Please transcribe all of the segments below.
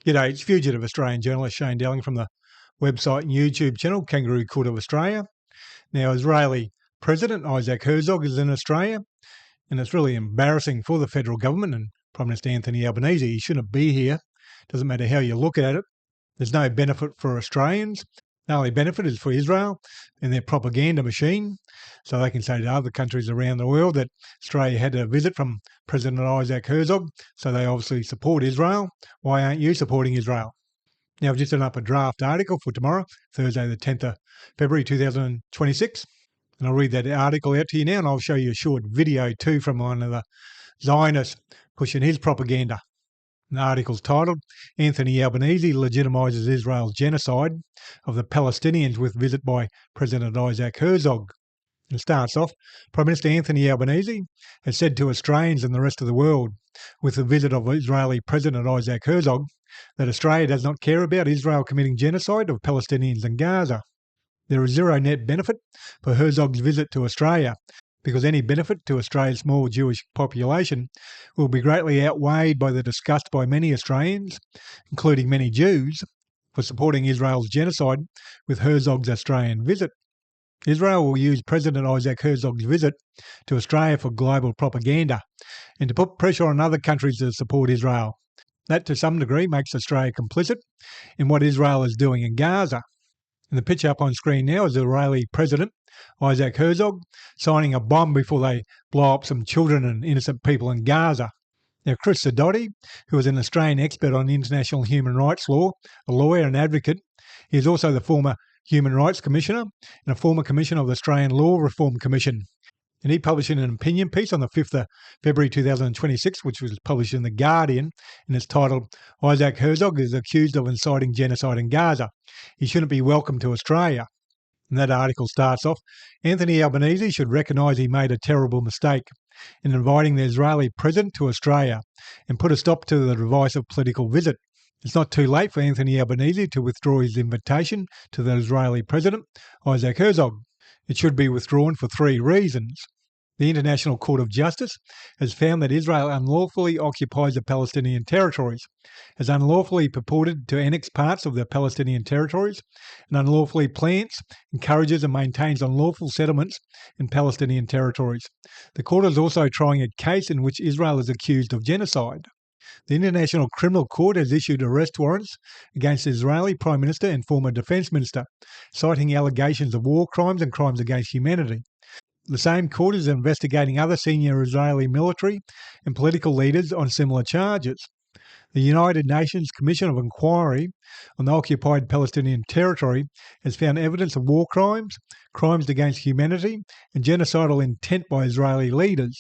G'day, it's fugitive Australian journalist Shane Delling from the website and YouTube channel Kangaroo Court of Australia. Now, Israeli President Isaac Herzog is in Australia, and it's really embarrassing for the federal government and Prime Minister Anthony Albanese. He shouldn't be here. Doesn't matter how you look at it. There's no benefit for Australians. The only benefit is for Israel and their propaganda machine, so they can say to other countries around the world that Australia had a visit from President Isaac Herzog, so they obviously support Israel. Why aren't you supporting Israel? Now, I've just done up a draft article for tomorrow, Thursday the 10th of February 2026, and I'll read that article out to you now, and I'll show you a short video too from one of the Zionists pushing his propaganda. The article's titled, Anthony Albanese legitimises Israel's genocide of the Palestinians with visit by President Isaac Herzog. It starts off, Prime Minister Anthony Albanese has said to Australians and the rest of the world, with the visit of Israeli President Isaac Herzog, that Australia does not care about Israel committing genocide of Palestinians in Gaza. There is zero net benefit for Herzog's visit to Australia, because any benefit to Australia's small Jewish population will be greatly outweighed by the disgust by many Australians, including many Jews, for supporting Israel's genocide with Herzog's Australian visit. Israel will use President Isaac Herzog's visit to Australia for global propaganda and to put pressure on other countries to support Israel. That, to some degree, makes Australia complicit in what Israel is doing in Gaza. And the picture up on screen now is the Israeli President Isaac Herzog signing a bomb before they blow up some children and innocent people in Gaza. Now, Chris Sidoti, who is an Australian expert on international human rights law, a lawyer and advocate, he is also the former Human Rights Commissioner and a former Commissioner of the Australian Law Reform Commission. And he published an opinion piece on the 5th of February 2026, which was published in The Guardian, and it's titled, Isaac Herzog is accused of inciting genocide in Gaza. He shouldn't be welcome to Australia. And that article starts off, Anthony Albanese should recognise he made a terrible mistake in inviting the Israeli president to Australia and put a stop to the divisive political visit. It's not too late for Anthony Albanese to withdraw his invitation to the Israeli president, Isaac Herzog. It should be withdrawn for three reasons. The International Court of Justice has found that Israel unlawfully occupies the Palestinian territories, has unlawfully purported to annex parts of the Palestinian territories, and unlawfully plants, encourages and maintains unlawful settlements in Palestinian territories. The court is also trying a case in which Israel is accused of genocide. The International Criminal Court has issued arrest warrants against the Israeli Prime Minister and former Defence Minister, citing allegations of war crimes and crimes against humanity. The same court is investigating other senior Israeli military and political leaders on similar charges. The United Nations Commission of Inquiry on the occupied Palestinian territory has found evidence of war crimes, crimes against humanity, and genocidal intent by Israeli leaders,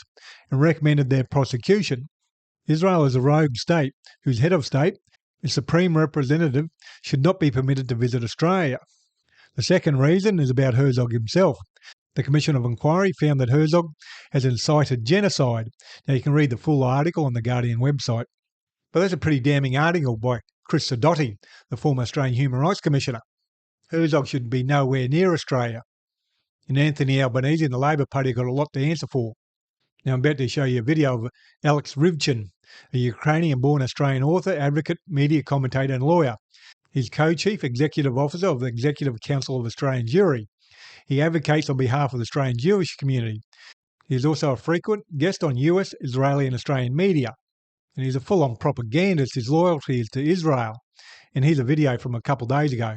and recommended their prosecution. Israel is a rogue state whose head of state, its supreme representative, should not be permitted to visit Australia. The second reason is about Herzog himself. The Commission of Inquiry found that Herzog has incited genocide. Now, you can read the full article on the Guardian website. But that's a pretty damning article by Chris Sidoti, the former Australian Human Rights Commissioner. Herzog should be nowhere near Australia. And Anthony Albanese and the Labor Party got a lot to answer for. Now, I'm about to show you a video of Alex Rivchin, a Ukrainian-born Australian author, advocate, media commentator and lawyer. He's co-chief executive officer of the Executive Council of Australian Jewry. He advocates on behalf of the Australian Jewish community. He is also a frequent guest on US, Israeli and Australian media. And he's a full-on propagandist. His loyalty is to Israel. And here's a video from a couple of days ago.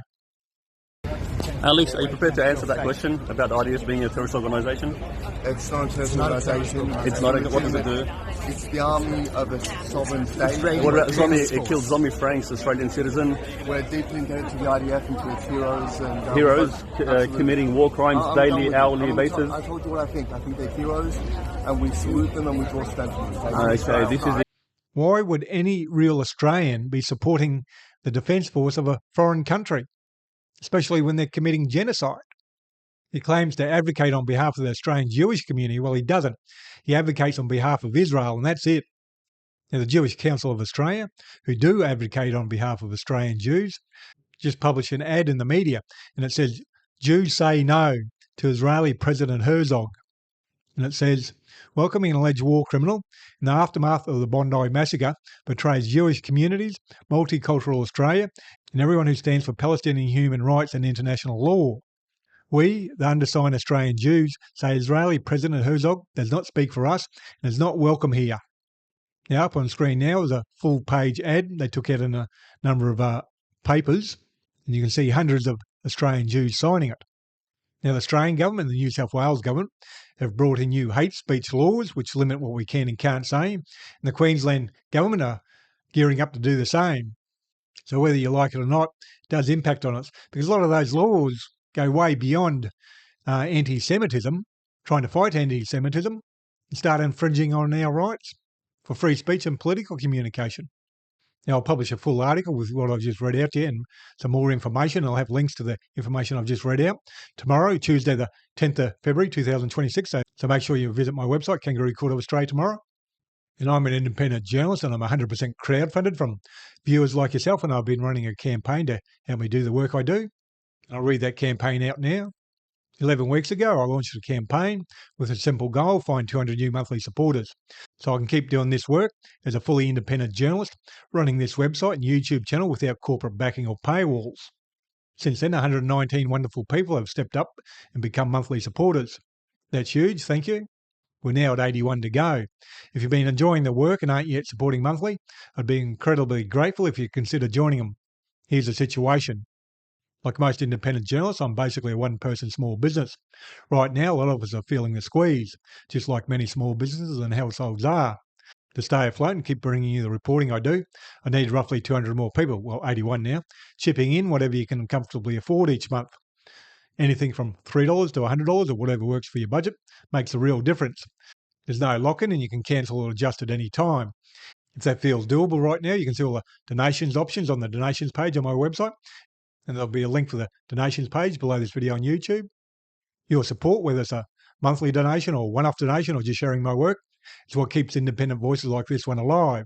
Alex, are you prepared to answer that question about IDS being a terrorist organisation? It's not a terrorist organisation. It's not. What does it do? It's the army of a sovereign state. What about zombie? It killed zombie Franks, Australian citizen. We're deeply indebted to the IDF and to its heroes. And, Heroes committing war crimes daily, hourly basis. I told you what I think. I think they're heroes, and we salute them and we draw strength from them. Okay, this is. Why would any real Australian be supporting the defence force of a foreign country, especially when they're committing genocide? He claims to advocate on behalf of the Australian Jewish community. Well, he doesn't. He advocates on behalf of Israel, and that's it. Now, the Jewish Council of Australia, who do advocate on behalf of Australian Jews, just published an ad in the media, and it says, Jews say no to Israeli President Herzog. And it says, welcoming an alleged war criminal in the aftermath of the Bondi massacre betrays Jewish communities, multicultural Australia, and everyone who stands for Palestinian human rights and international law. We, the undersigned Australian Jews, say Israeli President Herzog does not speak for us and is not welcome here. Now, up on screen now is a full-page ad they took out in a number of papers, and you can see hundreds of Australian Jews signing it. Now, the Australian government and the New South Wales government have brought in new hate speech laws which limit what we can and can't say, and the Queensland government are gearing up to do the same. So whether you like it or not, it does impact on us, because a lot of those laws go way beyond anti-Semitism, trying to fight anti-Semitism, and start infringing on our rights for free speech and political communication. Now, I'll publish a full article with what I've just read out to you and some more information. I'll have links to the information I've just read out tomorrow, Tuesday, the 10th of February, 2026. So make sure you visit my website, Kangaroo Court of Australia, tomorrow. And I'm an independent journalist, and I'm 100% crowdfunded from viewers like yourself, and I've been running a campaign to help me do the work I do. And I'll read that campaign out now. 11 weeks ago, I launched a campaign with a simple goal: find 200 new monthly supporters. So I can keep doing this work as a fully independent journalist, running this website and YouTube channel without corporate backing or paywalls. Since then, 119 wonderful people have stepped up and become monthly supporters. That's huge, thank you. We're now at 81 to go. If you've been enjoying the work and aren't yet supporting monthly, I'd be incredibly grateful if you consider joining them. Here's the situation. Like most independent journalists, I'm basically a one-person small business. Right now, a lot of us are feeling the squeeze, just like many small businesses and households are. To stay afloat and keep bringing you the reporting I do, I need roughly 200 more people, well, 81 now, chipping in whatever you can comfortably afford each month. Anything from $3 to $100 or whatever works for your budget makes a real difference. There's no lock-in and you can cancel or adjust at any time. If that feels doable right now, you can see all the donations options on the donations page on my website, and there'll be a link for the donations page below this video on YouTube. Your support, whether it's a monthly donation or one-off donation or just sharing my work, is what keeps independent voices like this one alive.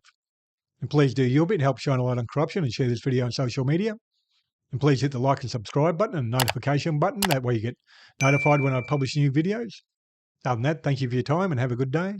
And please do your bit to help shine a light on corruption and share this video on social media. And please hit the like and subscribe button and notification button. That way you get notified when I publish new videos. Other than that, thank you for your time and have a good day.